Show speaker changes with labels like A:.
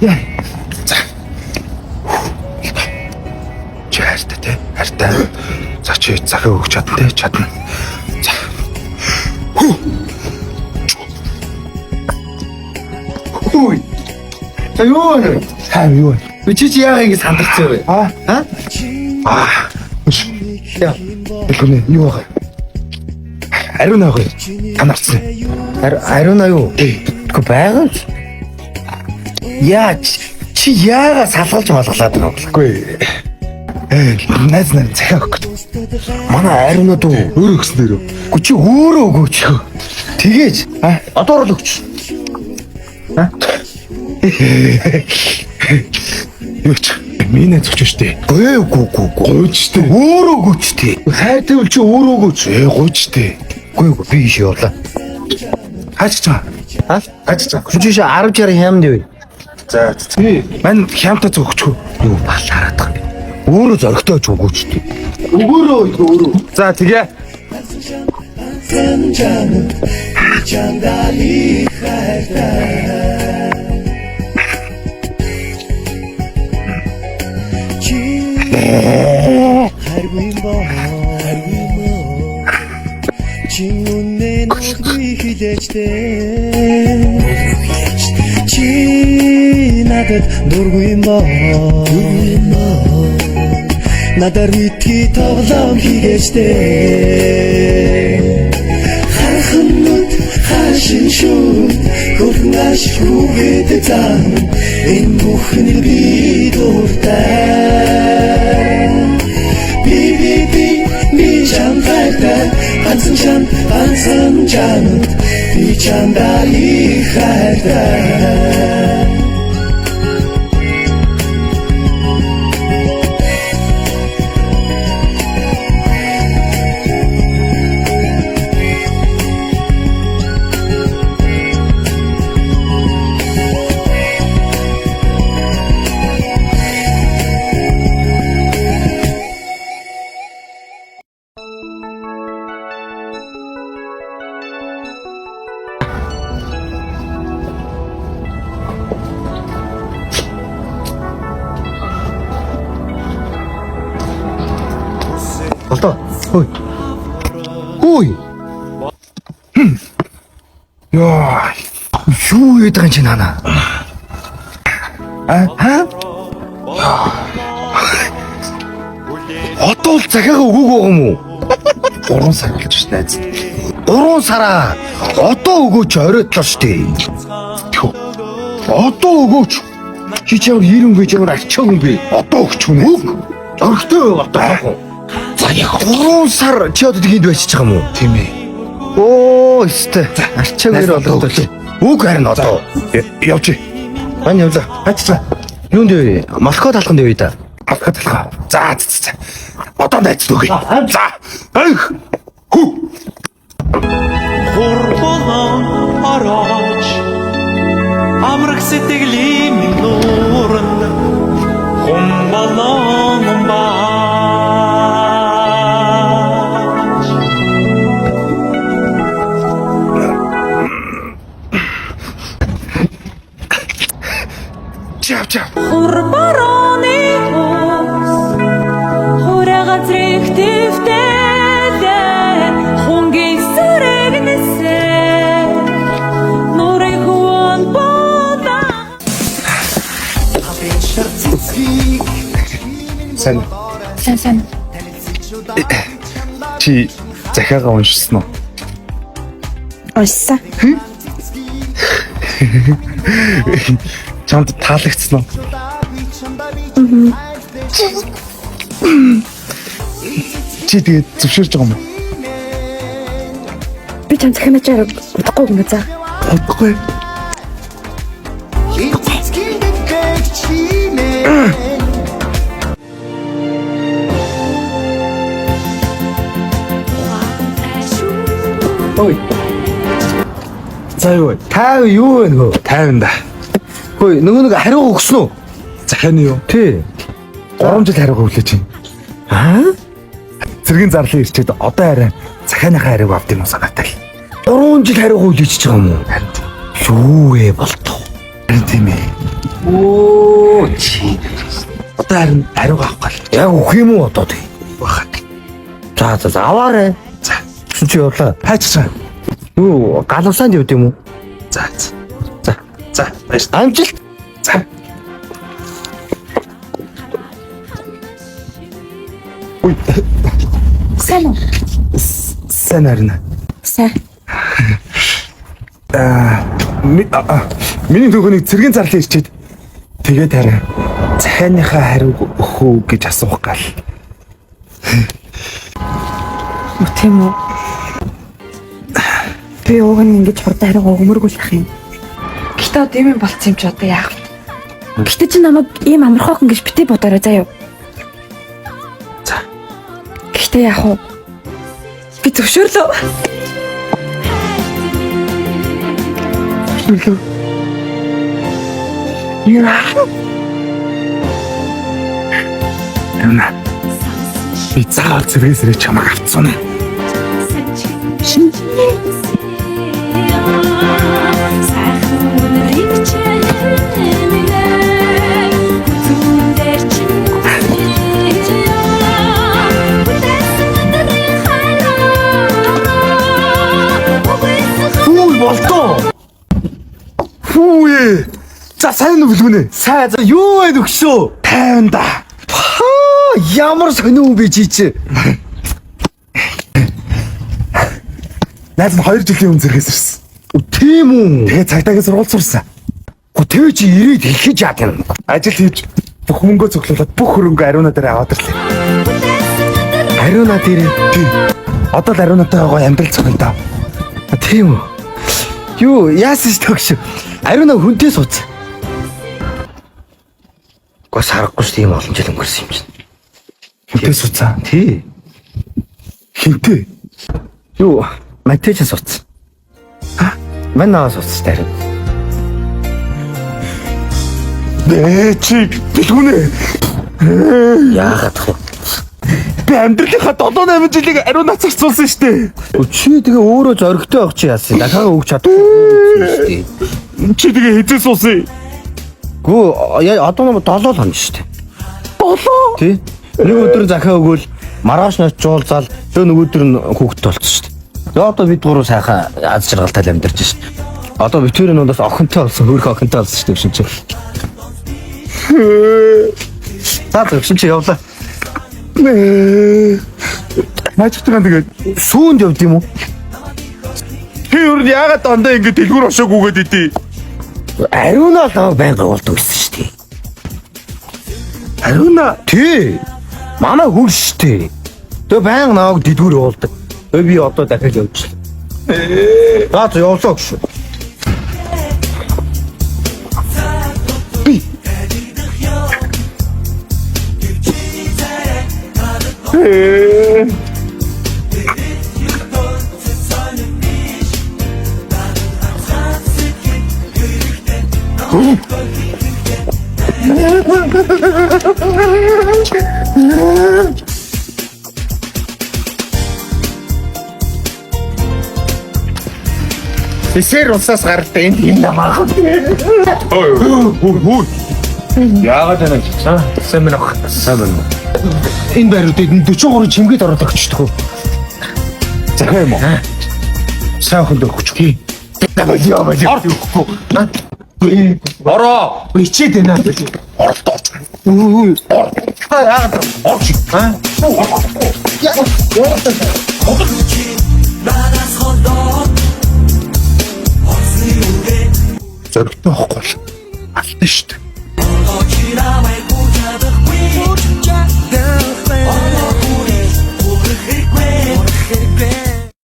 A: Яа. За. Чи хайртай те? Хайртай. За чи захиа өгч чадна те? Чадна. За. Хүй. За юу вэ? Хаа юу вэ? Чи яагаад ингэ сандарч байгаа вэ? Яа. Тэгвэл юу вэ? Ариун аа. Та нарцсан. Ариун аа юу? Тэгвэл байгаа ч. Чи яагаад салгалж малгалаад байгаа вэ? Үгүй. Найз захиа өгөх гэж. Манай ариунууд өөрөө өгсөн дээрөө. Үгүй чи өөрөө өгөөч. Тэгээж одоо л өгч. Юу ч минь зөвч штэ. Үгүй. Гойч штэ. Өөрөө өгөөч штэ. Хайртай бол чи өөрөө өгөөч. Гойч штэ. Үгүй би иш явлаа. Хаач чаа. Хаач чаа. Чи 10 60 хямд юу? За тий. Мань хямтаа зөвчөө. Юу балаараад байгаа юм. Өөрөө зөрөгтэйч өгөөч тий. Өөрөө. За тэгээ.
B: Чингүнээ нүггүй хилээчтэй чи надад дургүй юм надад мэдхий тоглоом хийгээчтэй харахнууд хашин шүүд хөрнаш хүүгээд зам энэ бүхний би дуртай би чамтай ганцхан чамд би чамдаа их хайртай
A: Болтоо. Хүй. Яа. Юу яадаг юм чи нана? Одоо л захиагаа өгөөг байгаа юм уу? 3 сар болж ш найз. 3 сараа. Одоо өгөөч оройтлоо штэ. Одоо өгөөч. Чи ч ямар ирэн гэж ямар арчаа юм бэ? Одоо өгч юм уу? Зоргтой одоо. За яг 3 сар чи одоо тэнд байчих юм уу? Тийм ээ. Оо, өстэй. Арчаагаар болоод л. Үг харин одоо. Явж. Мань явлаа. Хацлаа. Юунд вэ? Москва талханд явъя да. Москва талхаа. За. Одоо найз нүгэ. За. Хүү.
C: Хурболон орооч амрах сэтгэлийн нууранд хумбалон баач
A: Чав.
D: Хурбороны хос хурага зрихтэвтэлэ хунгийн сэрэгнэсэ нурыг хуан бода
A: Сайн. Чи захиагаа уншсан уу?
E: Уншсан.
A: Чамд таалагдсан уу? Чи тэгээд зөвшөөрч байгаа юм уу?
E: Би чам захианачаар удахгүй юм за.
A: Удахгүй. Ой. За юу вэ? Тав юу вэ нөгөө? 50 да. Хөөе, нөгөө нэг хариу өгсөн үү? Захианы юу? Тий. 3 жил хариу өглөөч юм. Цэргийн зарлын ирчээд одоо арай захианыхаа хариуг авд юм уу санаатай л. 3 жил хариу өглөөч байгаа юм уу? Юу вэ болтоо? Тийм ээ. Оо чи. Одоо харин ариугаа авах гал. Яг өгөх юм уу одоо тий? Бахад. За аваарэ. За. Чи явлаа. Хайцсан. Юу галуусанд явд юм уу? За. Баяр. Амжилт. За. Ой.
E: Сайн уу?
A: Сайн харина.
E: Сайн.
A: Миний төгөөнийг цэргийн зарлал ирчээд тэгээд харин цайныхаа хариуг өхөө гэж асуух гал.
E: Тийм үү? Би уг нь ингэж хурдан хариугаа өмөргүүлэх юм. Гэтэ одоо юм болцсон юм чи одоо яах вэ? Гэтэ чи намайг ийм амархайхан гэж битээ бодоорой заяа.
A: За.
E: Гэтэ яах вэ? Би зөвшөөрлөө.
A: Яа. Эна. Би цаал зэрэсрэ чамаг авцсан. Фүү болтоо. Фүү. За сайн үлгүнэ. Сайн за юу вэ өгшөө? 50 да. Ямар сонио би чичээ. Найз нь 2 жилийн өмнө зэрэгс ирсэн. Тийм үү? Тэгээ цагдаагийн сургууль сурсан. Тэгвэл чи ирээд хэлхэж яад юм. Ажил хийж бүх мөнгөө цуглуулад бүх хөрөнгө ариуна дээр аваад ирлээ. Ариуна дээр тийм. Одоо л ариунатайгаа амьдрал цогтой. Тийм үү? Юу яасан ч төгш. Ариуна хүнтэй сууц. Гос харахгүй шүү тийм олон жил өнгөрсөн юм чинь. Хүнтэй сууцаа. Тий. Хинтээ. Юу Матэж сууц. Манай сууц дээр. Чи бэлгүнэ. Яагаад вэ? Би амьдралынхаа 7-8 жилийг ариун нацагч суусан штэ. Чи тэгээ өөрөө зоригтой байх чи яасан. Дахиад өгч чадахгүй штэ. Чи тэгээ хэзээ суусан? Гүү одоо нэг 7 хоног штэ. 7? Тий. Нэг өдөр захиа өгөөл маргааш нь жуулзаал тэр нэг өдөр нь хүүхдтэй болчихсон штэ. Тэгээ одоо бид гурав сайхан аз жаргалтай амьдарч штэ. Одоо битүүрийн нь бас охинтой болсон, хөөрхөн охинтой болсон штэ юм чи. За зөвшин чи явлаа. Мачтгаа тэгээд сүүнд явд юм уу? Тэр юу яагаад дандаа ингэ дэлгүүр ошоогүйгээд идэв? Ариуна л намайг байнга уулдаг гэсэн шүү дээ. Ариуна тий. Манай хөл шүү дээ. Тэгээ байнга намайг дэлгүүр уулдаг. Тэгээ би одоо дахиад явчихлаа. За явлаа гэж. Сэр усаас гартай энэ юм намаа. Ой. Яагаад энэ ч сайн мэн ах. Сайн мэн. Энэ байруудад 43 чимгээд ороод өгчдөг. Захаа юм уу? Сайн хөлөө өгч. Яа өгөхгүй. Ороо. Ичээд байна. Оролдоо. Яагаад орч. Зоригтой байхгүй. Алтай шүү дээ.